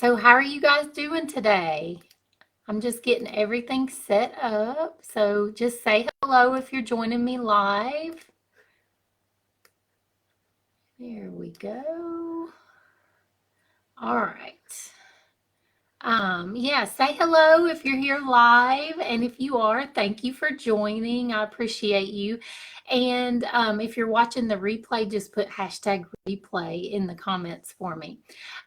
So how are you guys doing today? I'm just getting everything set up. So just say hello if you're joining me live. There we go. All right. Yeah, say hello if you're here live. And if you are, thank you for joining. I appreciate you. And if you're watching the replay, just put hashtag replay in the comments for me.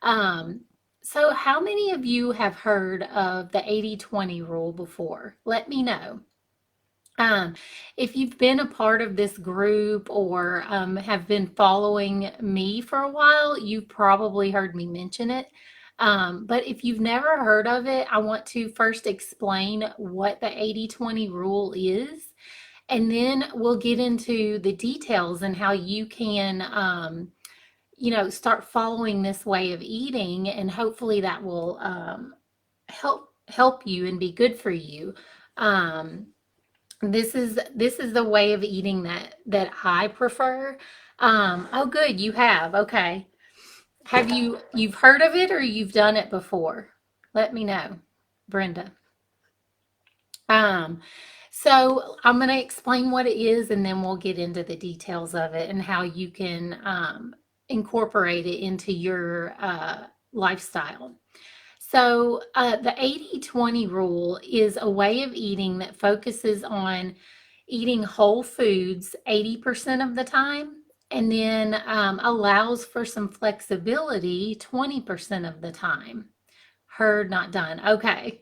Um, so how many of you have heard of the 80-20 rule before? Let me know. Um, if you've been a part of this group or have been following me for a while, you've probably heard me mention it. But if you've never heard of it, I want to first explain what the 80-20 rule is, and then we'll get into the details and how you can, start following this way of eating, and hopefully that will help you and be good for you. Um, this is the way of eating that I prefer. Oh, good, you have. Okay. Have you've heard of it or you've done it before? Let me know, Brenda. Um, so I'm going to explain what it is, and then we'll get into the details of it and how you can incorporate it into your lifestyle. So, the 80-20 rule is a way of eating that focuses on eating whole foods 80% of the time, and then allows for some flexibility 20% of the time. Heard, not done. Okay.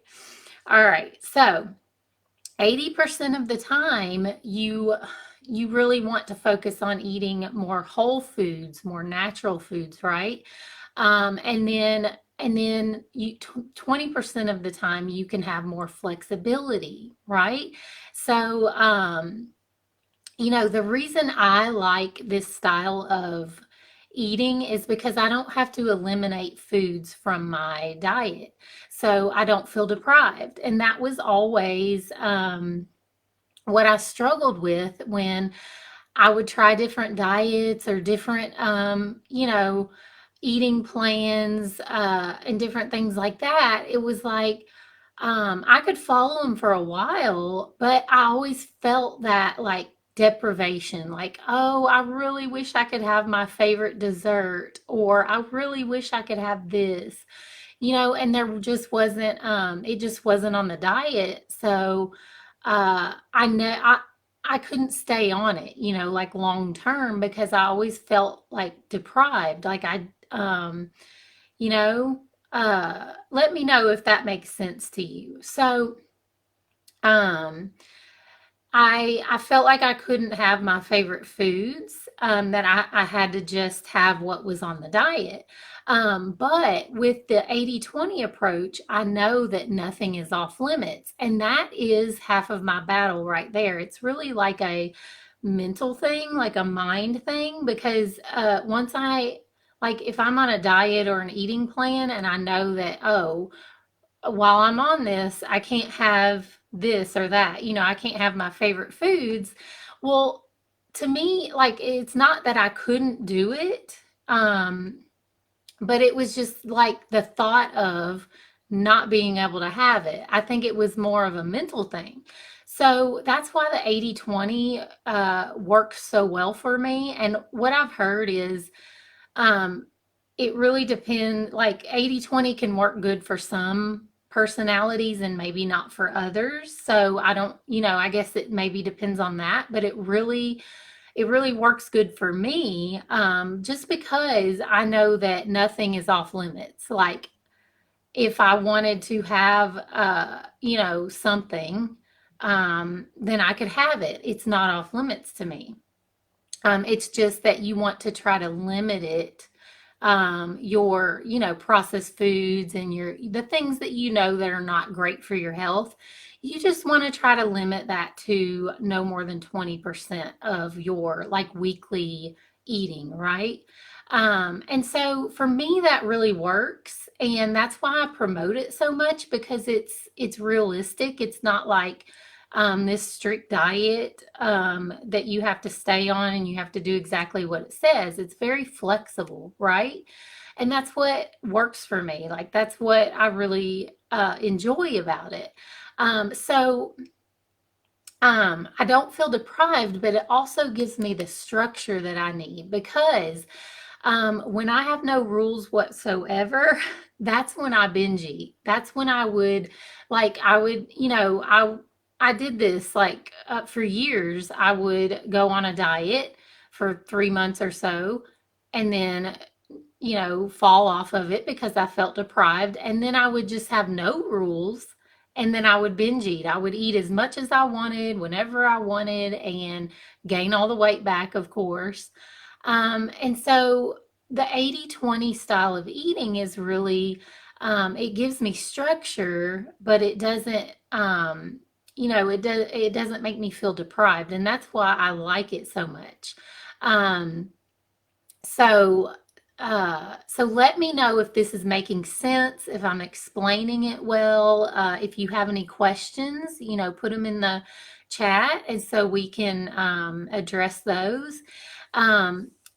All right. So, 80% of the time, you really want to focus on eating more whole foods, more natural foods, right? And then you 20% of the time you can have more flexibility, right? So the reason I like this style of eating is because I don't have to eliminate foods from my diet. So I don't feel deprived. And that was always what I struggled with when I would try different diets or different, eating plans and different things like that. It was like I could follow them for a while, but I always felt that like deprivation, like, oh, I really wish I could have my favorite dessert, or I really wish I could have this, and there just wasn't, it just wasn't on the diet. So I know I couldn't stay on it, like long term because I always felt like deprived. Like you know, let me know if that makes sense to you. So, um, I felt like I couldn't have my favorite foods, that I had to just have what was on the diet. But with the 80-20 approach, I know that nothing is off limits. And that is half of my battle right there. It's really like a mental thing, like a mind thing, because like if I'm on a diet or an eating plan and I know that, oh, while I'm on this, I can't have this or that. I can't have my favorite foods. Well, to me, like it's not that I couldn't do it, but it was just like the thought of not being able to have it. I think it was more of a mental thing. So that's why the 80-20 works so well for me. And what I've heard is um, it really depends, like 80-20 can work good for some personalities and maybe not for others. So I don't, I guess it maybe depends on that, but it really works good for me, just because I know that nothing is off limits. Like if I wanted to have, something, then I could have it. It's not off limits to me. It's just that you want to try to limit it, your, processed foods and the things that that are not great for your health. You just want to try to limit that to no more than 20% of your like weekly eating, right? And so for me, that really works. And that's why I promote it so much because it's realistic. It's not like this strict diet that you have to stay on and you have to do exactly what it says. It's very flexible, right? And that's what works for me. Like, that's what I really enjoy about it. So I don't feel deprived, but it also gives me the structure that I need because when I have no rules whatsoever, that's when I binge eat. That's when I would, like, I would, I did this like for years. I would go on a diet for 3 months or so, and then fall off of it because I felt deprived. And then I would just have no rules. And then I would binge eat. I would eat as much as I wanted, whenever I wanted, and gain all the weight back, of course. And so the 80-20 style of eating is really, it gives me structure, but it doesn't, it doesn't make me feel deprived. And that's why I like it so much. Um, so, so let me know if this is making sense, if I'm explaining it well. If you have any questions, put them in the chat, and so we can address those.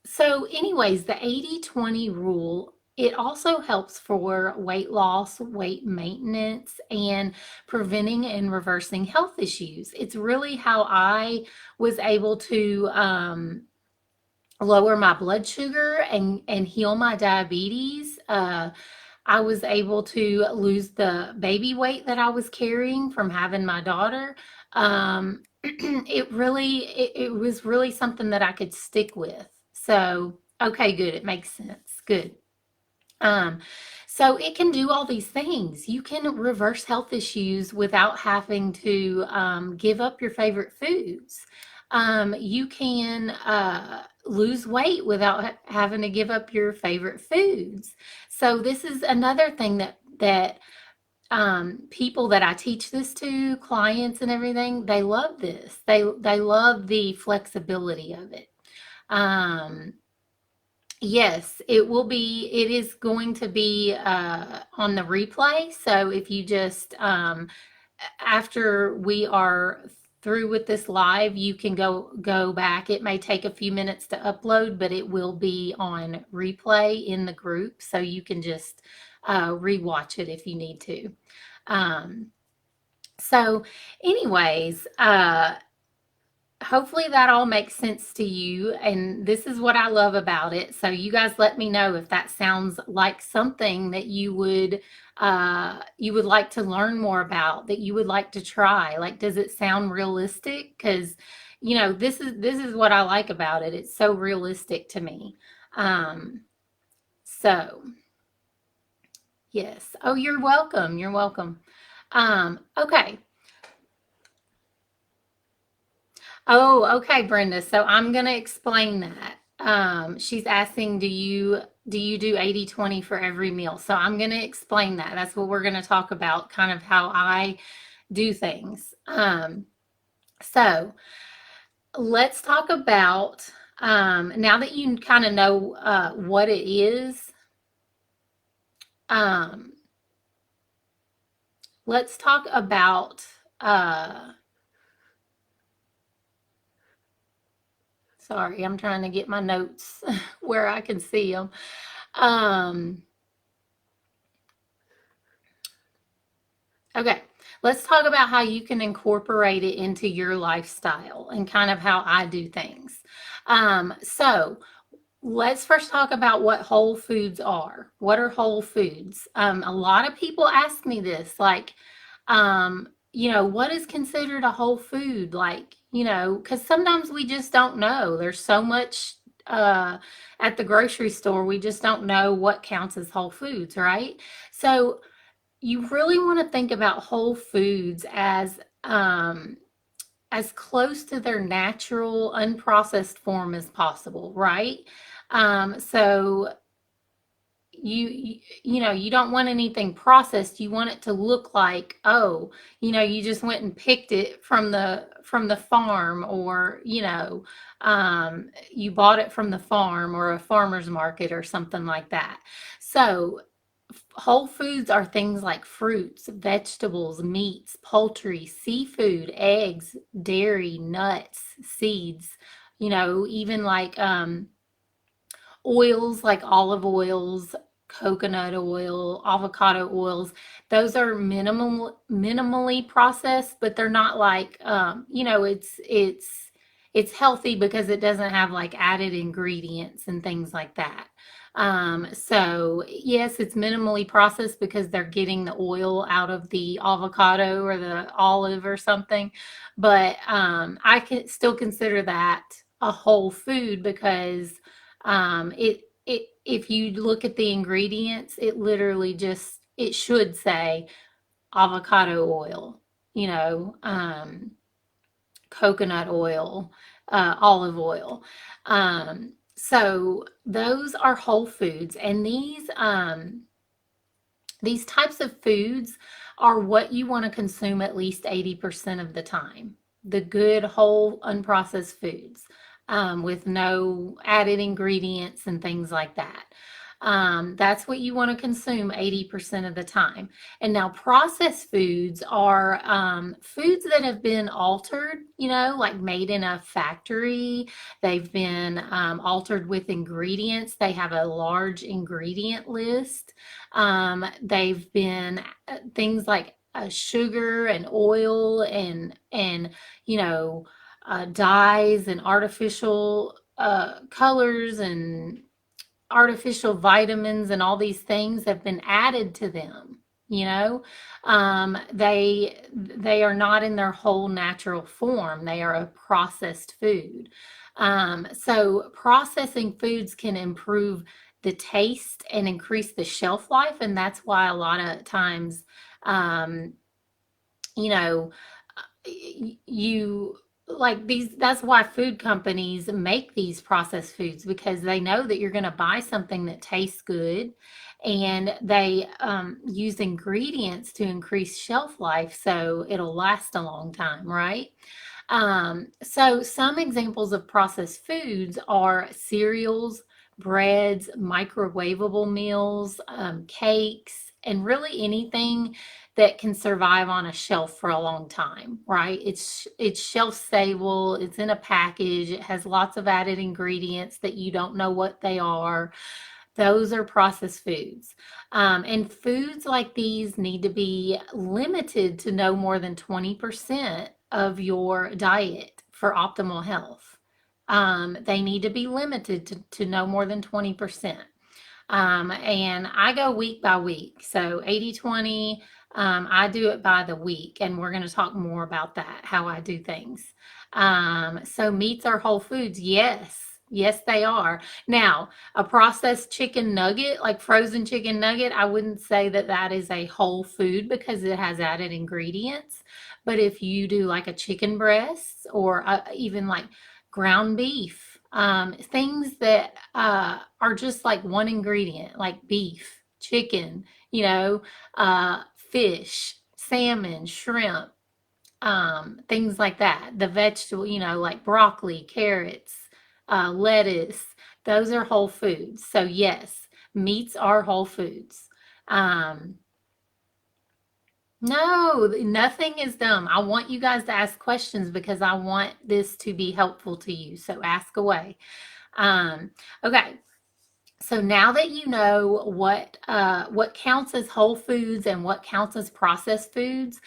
So anyways, the 80-20 rule, it also helps for weight loss, weight maintenance, and preventing and reversing health issues. It's really how I was able to lower my blood sugar and heal my diabetes. I was able to lose the baby weight that I was carrying from having my daughter. It was really something that I could stick with. So, okay, good. It makes sense. Good. Um, so it can do all these things. You can reverse health issues without having to give up your favorite foods. You can lose weight without having to give up your favorite foods. So this is another thing that people that I teach this to, clients and everything, they love this. They love the flexibility of it. Um, Yes, it is going to be on the replay. So if you just, after we are through with this live, you can go back. It may take a few minutes to upload, but it will be on replay in the group. So you can just rewatch it if you need to. Um, so anyways, hopefully that all makes sense to you, and this is what I love about it. So you guys let me know if that sounds like something that you would like to learn more about, that you would like to try. Like, does it sound realistic? Because this is what I like about it. It's so realistic to me. So yes. Oh, you're welcome. You're welcome. Okay. Oh, okay, Brenda. So I'm going to explain that. She's asking, do you do 80-20 for every meal? So I'm going to explain that. That's what we're going to talk about, kind of how I do things. So let's talk about, now that you kind of know what it is, um, let's talk about sorry, I'm trying to get my notes where I can see them. Um, okay, let's talk about how you can incorporate it into your lifestyle and kind of how I do things. So let's first talk about what whole foods are. What are whole foods? A lot of people ask me this, like, what is considered a whole food? Like, because sometimes we just don't know. There's so much at the grocery store, we just don't know what counts as whole foods, right? So you really want to think about whole foods as close to their natural, unprocessed form as possible, right? So you don't want anything processed. You want it to look like, oh, you just went and picked it from the farm, or you bought it from the farm or a farmer's market or something like that. So whole foods are things like fruits, vegetables, meats, poultry, seafood, eggs, dairy, nuts, seeds, even like oils like olive oils, coconut oil, avocado oils. Those are minimally processed, but they're not like it's healthy because it doesn't have like added ingredients and things like that. So yes, it's minimally processed because they're getting the oil out of the avocado or the olive or something. But I can still consider that a whole food because it if you look at the ingredients, it literally just it should say avocado oil, you know, coconut oil, olive oil. So those are whole foods, and these types of foods are what you want to consume at least 80% of the time. The good, whole, unprocessed foods with no added ingredients and things like that. That's what you want to consume 80% of the time. And now, processed foods are foods that have been altered, you know, like made in a factory. They've been altered with ingredients. They have a large ingredient list. They've been things like sugar and oil and you know dyes and artificial colors and artificial vitamins and all these things have been added to them. You know, they are not in their whole natural form. They are a processed food. So processing foods can improve the taste and increase the shelf life, and that's why a lot of times, um, you know, you like these that's why food companies make these processed foods because they know that you're going to buy something that tastes good, and they use ingredients to increase shelf life so it'll last a long time, right? So some examples of processed foods are cereals, breads, microwavable meals, cakes, and really anything that can survive on a shelf for a long time, right? It's shelf stable, it's in a package, it has lots of added ingredients that you don't know what they are. Those are processed foods. And foods like these need to be limited to no more than 20% of your diet for optimal health. They need to be limited to no more than 20%. And I go week by week. So 80/20. I do it by the week, and we're going to talk more about that, how I do things. So meats are whole foods. Yes. Yes, they are. Now, a processed chicken nugget, like frozen chicken nugget, I wouldn't say that that is a whole food because it has added ingredients. But if you do like a chicken breast or even like ground beef, things that are just like one ingredient, like beef, chicken, you know, fish, salmon, shrimp, things like that. The vegetable, you know, like broccoli, carrots, lettuce, those are whole foods. So, yes, meats are whole foods. Um, no, nothing is dumb. I want you guys to ask questions because I want this to be helpful to you. So, ask away. Um, okay, so now that you know what counts as whole foods and what counts as processed foods,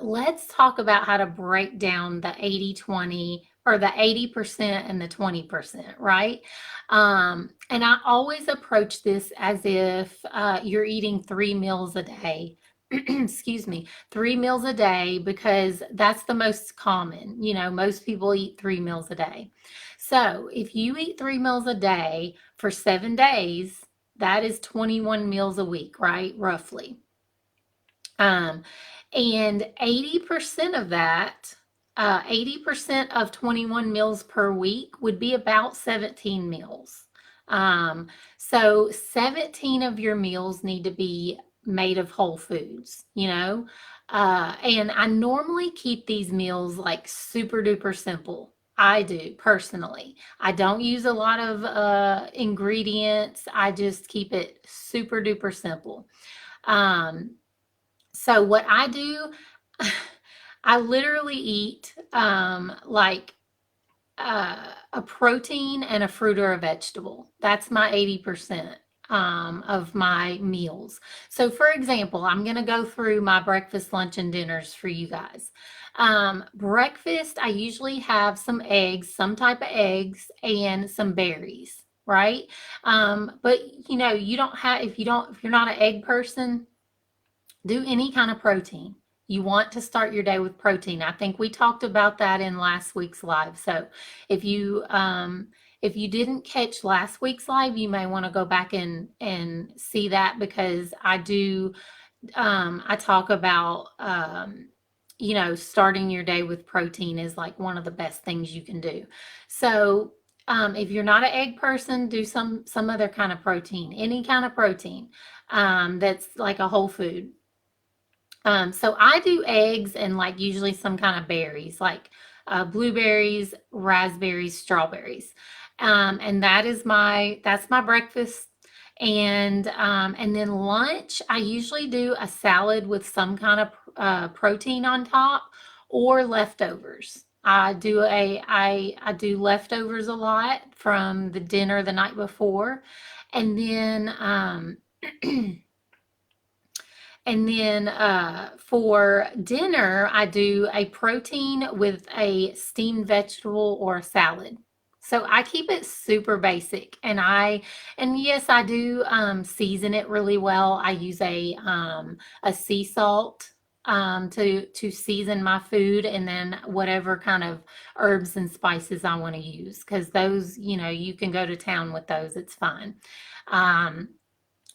let's talk about how to break down the 80/20 or the 80% and the 20%, right? And I always approach this as if you're eating 3 meals a day. Excuse me, 3 meals a day because that's the most common. You know, most people eat 3 meals a day. So if you eat 3 meals a day for 7 days, that is 21 meals a week, right? Roughly. Um, and 80% of that, 80% of 21 meals per week would be about 17 meals. Um, so 17 of your meals need to be made of whole foods, you know? And I normally keep these meals like super duper simple. I do personally. I don't use a lot of ingredients. I just keep it super duper simple. Um, so what I do, I literally eat like a protein and a fruit or a vegetable. That's my 80%. of my meals. So, for example, I'm going to go through my breakfast, lunch, and dinners for you guys. Breakfast, I usually have some eggs, some type of eggs, and some berries, right? But you don't have, if you're not an egg person, do any kind of protein. You want to start your day with protein. I think we talked about that in last week's live. So if you if you didn't catch last week's live, you may want to go back and see that, because I talk about starting your day with protein is like one of the best things you can do. So if you're not an egg person, do some other kind of protein, any kind of protein that's like a whole food. So I do eggs and like usually some kind of berries, like blueberries, raspberries, strawberries, and that's my breakfast. And then lunch, I usually do a salad with some kind of protein on top, or leftovers. I do leftovers a lot from the dinner the night before, and then for dinner, I do a protein with a steamed vegetable or a salad. So I keep it super basic, and yes, I do season it really well. I use a sea salt to season my food, and then whatever kind of herbs and spices I want to use, because those, you can go to town with those. It's fine. Um,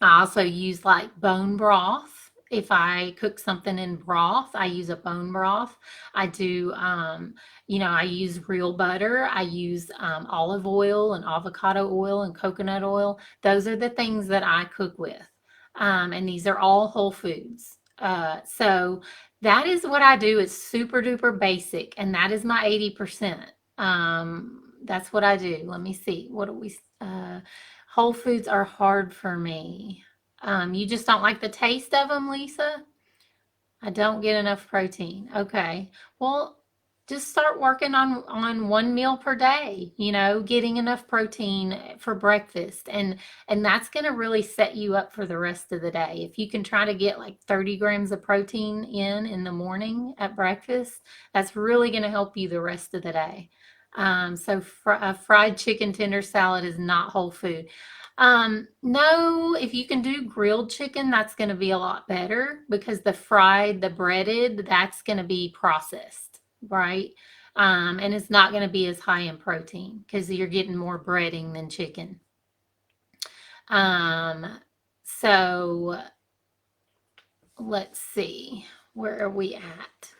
I also use like bone broth. If I cook something in broth, I use a bone broth. I do, I use real butter. I use olive oil and avocado oil and coconut oil. Those are the things that I cook with. And these are all whole foods. So that is what I do. It's super duper basic. And that is my 80%. That's what I do. Let me see. What do we, whole foods are hard for me. You just don't like the taste of them, Lisa? I don't get enough protein. Okay. Well, just start working on one meal per day, getting enough protein for breakfast, and that's going to really set you up for the rest of the day. If you can try to get like 30 grams of protein in the morning at breakfast, that's really going to help you the rest of the day. So a fried chicken tender salad is not whole food. No, if you can do grilled chicken, that's going to be a lot better, because the breaded, that's going to be processed, right? And it's not going to be as high in protein because you're getting more breading than chicken. So let's see, where are we at?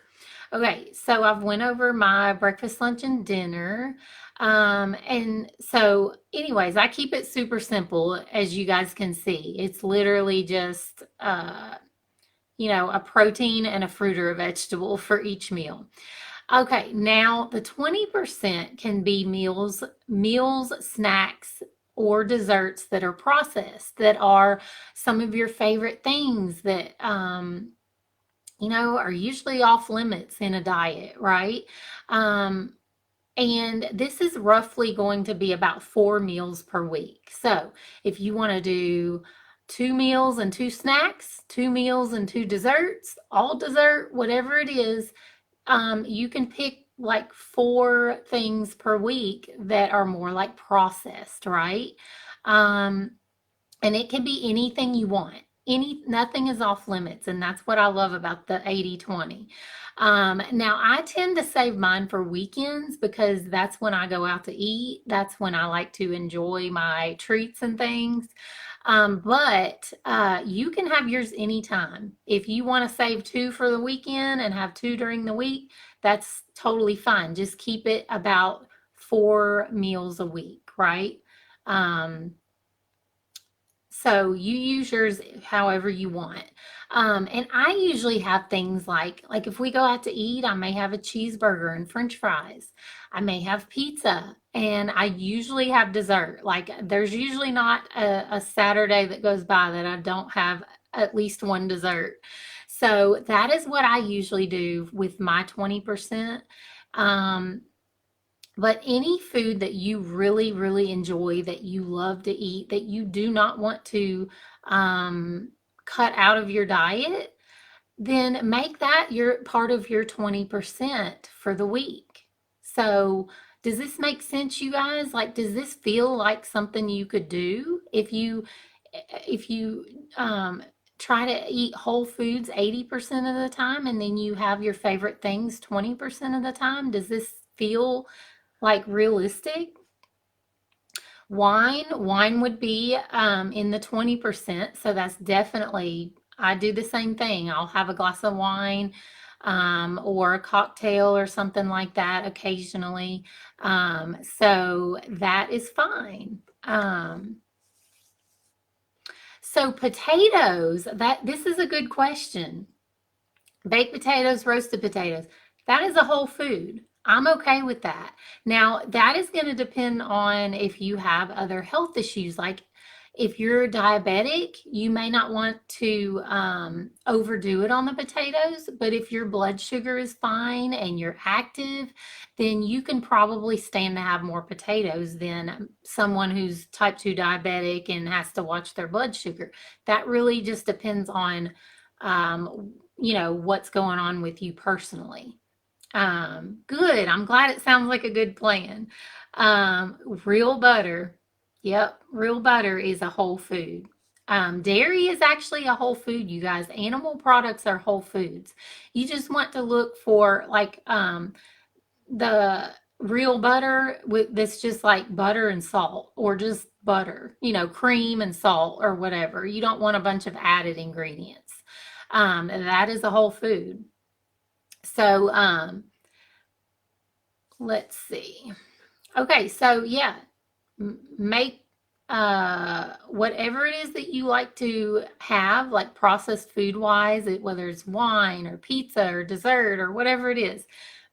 Okay, so I've went over my breakfast, lunch, and dinner. And so anyways, I keep it super simple, as you guys can see. It's literally just, a protein and a fruit or a vegetable for each meal. Okay, now the 20% can be meals, snacks, or desserts that are processed, that are some of your favorite things that, are usually off limits in a diet, right? Um, and this is roughly going to be about 4 meals per week. So if you want to do 2 meals and 2 snacks, 2 meals and 2 desserts, all dessert, whatever it is, you can pick like 4 things per week that are more like processed, right? Um, and it can be anything you want. Nothing is off limits, and that's what I love about the 80/20. Now I tend to save mine for weekends, because that's when I go out to eat. That's when I like to enjoy my treats and things. But you can have yours anytime. If you want to save 2 for the weekend and have 2 during the week, that's totally fine. Just keep it about 4 meals a week, right? Um, so you use yours however you want. And I usually have things like if we go out to eat, I may have a cheeseburger and French fries. I may have pizza, and I usually have dessert. Like there's usually not a Saturday that goes by that I don't have at least one dessert. So that is what I usually do with my 20%. Um, But any food that you really, really enjoy, that you love to eat, that you do not want to um, cut out of your diet, then make that your part of your 20% for the week. So, does this make sense, you guys? Like, does this feel like something you could do if you try to eat whole foods 80% of the time and then you have your favorite things 20% of the time? Does this feel like realistic? Wine would be in the 20%, so that's definitely, I do the same thing. I'll have a glass of wine or a cocktail or something like that occasionally. So that is fine. So potatoes, that this is a good question. Baked potatoes, roasted potatoes. That is a whole food. I'm okay with that. Now, that is going to depend on if you have other health issues. Like if you're diabetic, you may not want to overdo it on the potatoes. But if your blood sugar is fine and you're active, then you can probably stand to have more potatoes than someone who's type 2 diabetic and has to watch their blood sugar. That really just depends on what's going on with you personally. Good. I'm glad it sounds like a good plan. Real butter. Yep, real butter is a whole food. Dairy is actually a whole food, you guys. Animal products are whole foods. You just want to look for like the real butter that's just like butter and salt or just butter, cream and salt or whatever. You don't want a bunch of added ingredients. That is a whole food. So let's see. Okay, so yeah, make whatever it is that you like to have, like processed food wise, whether it's wine or pizza or dessert or whatever it is,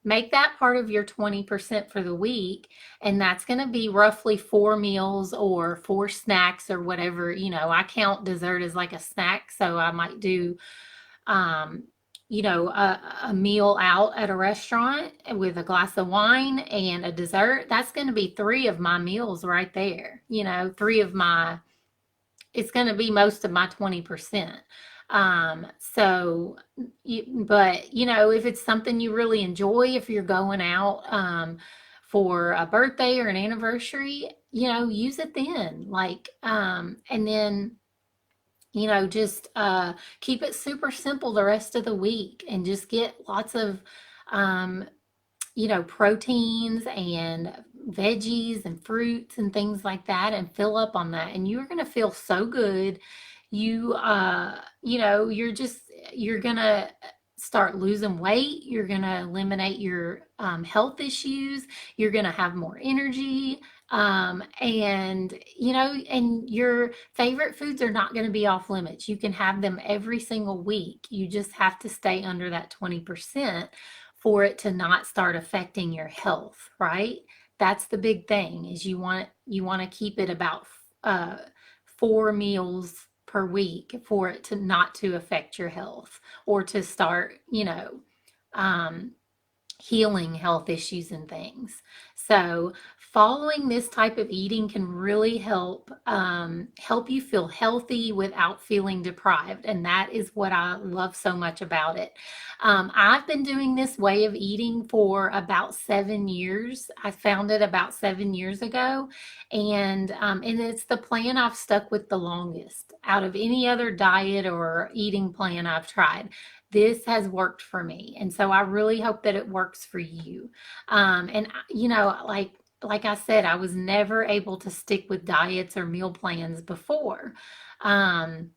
make that part of your 20% for the week. And that's going to be roughly 4 meals or 4 snacks or whatever. I count dessert as like a snack. So I might do um, a meal out at a restaurant with a glass of wine and a dessert. That's going to be 3 of my meals right there. It's going to be most of my 20%. But if it's something you really enjoy, if you're going out for a birthday or an anniversary, use it then. And then just keep it super simple the rest of the week and just get lots of, um, proteins and veggies and fruits and things like that and fill up on that. And you're going to feel so good. You're going to start losing weight. You're going to eliminate your health issues. You're going to have more energy. And your favorite foods are not going to be off limits. You can have them every single week. You just have to stay under that 20% for it to not start affecting your health, right? That's the big thing is you want to keep it about 4 meals per week for it to not to affect your health or to start, um, healing health issues and things. So following this type of eating can really help you feel healthy without feeling deprived, and that is what I love so much about it. I've been doing this way of eating for about 7 years. I found it about 7 years ago, and it's the plan I've stuck with the longest out of any other diet or eating plan I've tried. This has worked for me, and so I really hope that it works for you. And like I said, I was never able to stick with diets or meal plans before, um,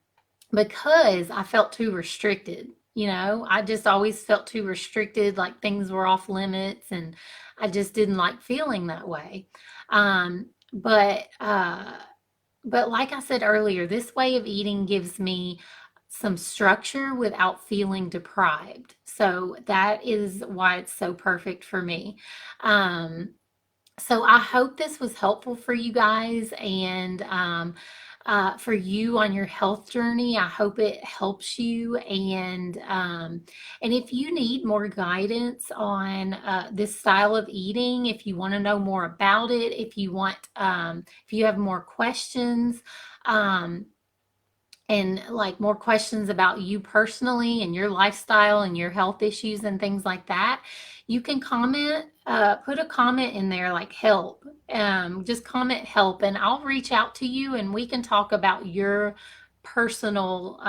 because I felt too restricted. I just always felt too restricted, like things were off limits, and I just didn't like feeling that way. Um, but uh, but like I said earlier, this way of eating gives me some structure without feeling deprived. So that is why it's so perfect for me. Um, so I hope this was helpful for you guys. And for you on your health journey. I hope it helps you. And if you need more guidance on this style of eating, if you want to know more about it, if you have more questions, um, and like more questions about you personally and your lifestyle and your health issues and things like that, you can comment, put a comment in there like help. Just comment help, and I'll reach out to you and we can talk about your personal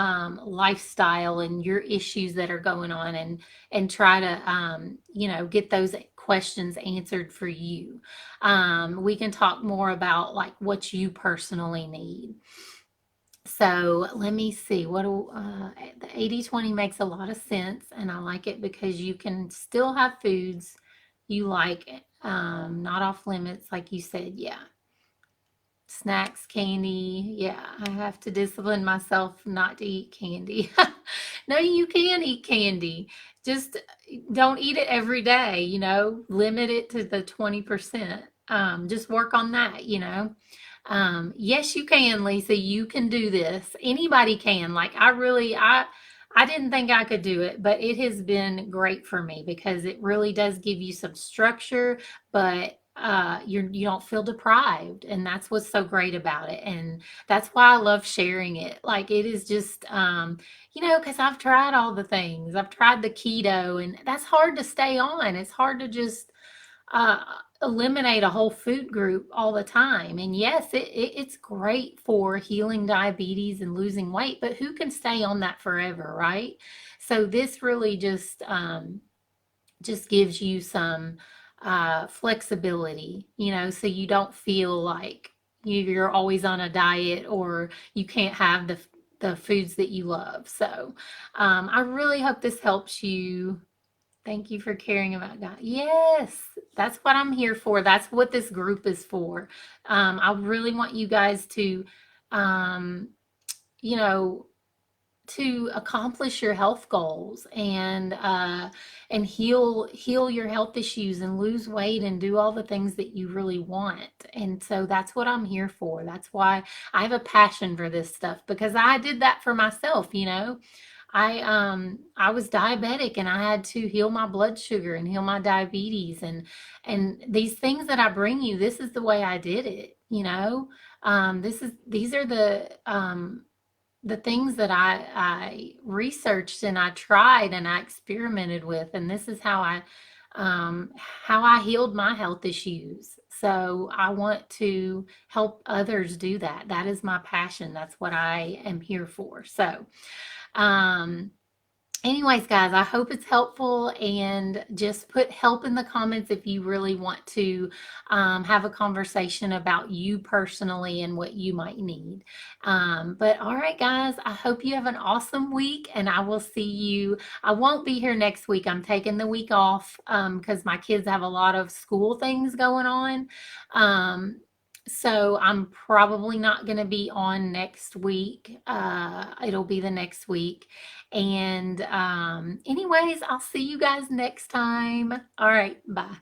lifestyle and your issues that are going on, and try to get those questions answered for you. We can talk more about like what you personally need. So let me see. The 80/20 makes a lot of sense, and I like it because you can still have foods you like, not off limits, like you said. Yeah, snacks, candy. Yeah, I have to discipline myself not to eat candy. No, you can eat candy. Just don't eat it every day. Limit it to the 20%. Just work on that. Yes, you can, Lisa. You can do this. Anybody can. Like I didn't think I could do it, but it has been great for me because it really does give you some structure, but you don't feel deprived, and that's what's so great about it. And that's why I love sharing it. Like it is just because I've tried all the things. I've tried the keto, and that's hard to stay on. It's hard to just uh, eliminate a whole food group all the time. And yes, it's great for healing diabetes and losing weight, but who can stay on that forever, right? So this really just gives you some flexibility, so you don't feel like you're always on a diet or you can't have the foods that you love. So I really hope this helps you. Thank you for caring about God. Yes, that's what I'm here for. That's what this group is for. I really want you guys um, you know, to accomplish your health goals and heal your health issues and lose weight and do all the things that you really want. And so that's what I'm here for. That's why I have a passion for this stuff, because I did that for myself. I was diabetic, and I had to heal my blood sugar and heal my diabetes, and these things that I bring you, this is the way I did it. These are the things that I researched and I tried and I experimented with, and this is how I healed my health issues. So I want to help others do that. That is my passion. That's what I am here for. So, um, anyways, guys, I hope it's helpful, and just put help in the comments if you really want to have a conversation about you personally and what you might need. But all right, guys, I hope you have an awesome week, and I will see you. I won't be here next week. I'm taking the week off because my kids have a lot of school things going on. So I'm probably not going to be on next week. It'll be the next week. And anyways, I'll see you guys next time. All right, bye.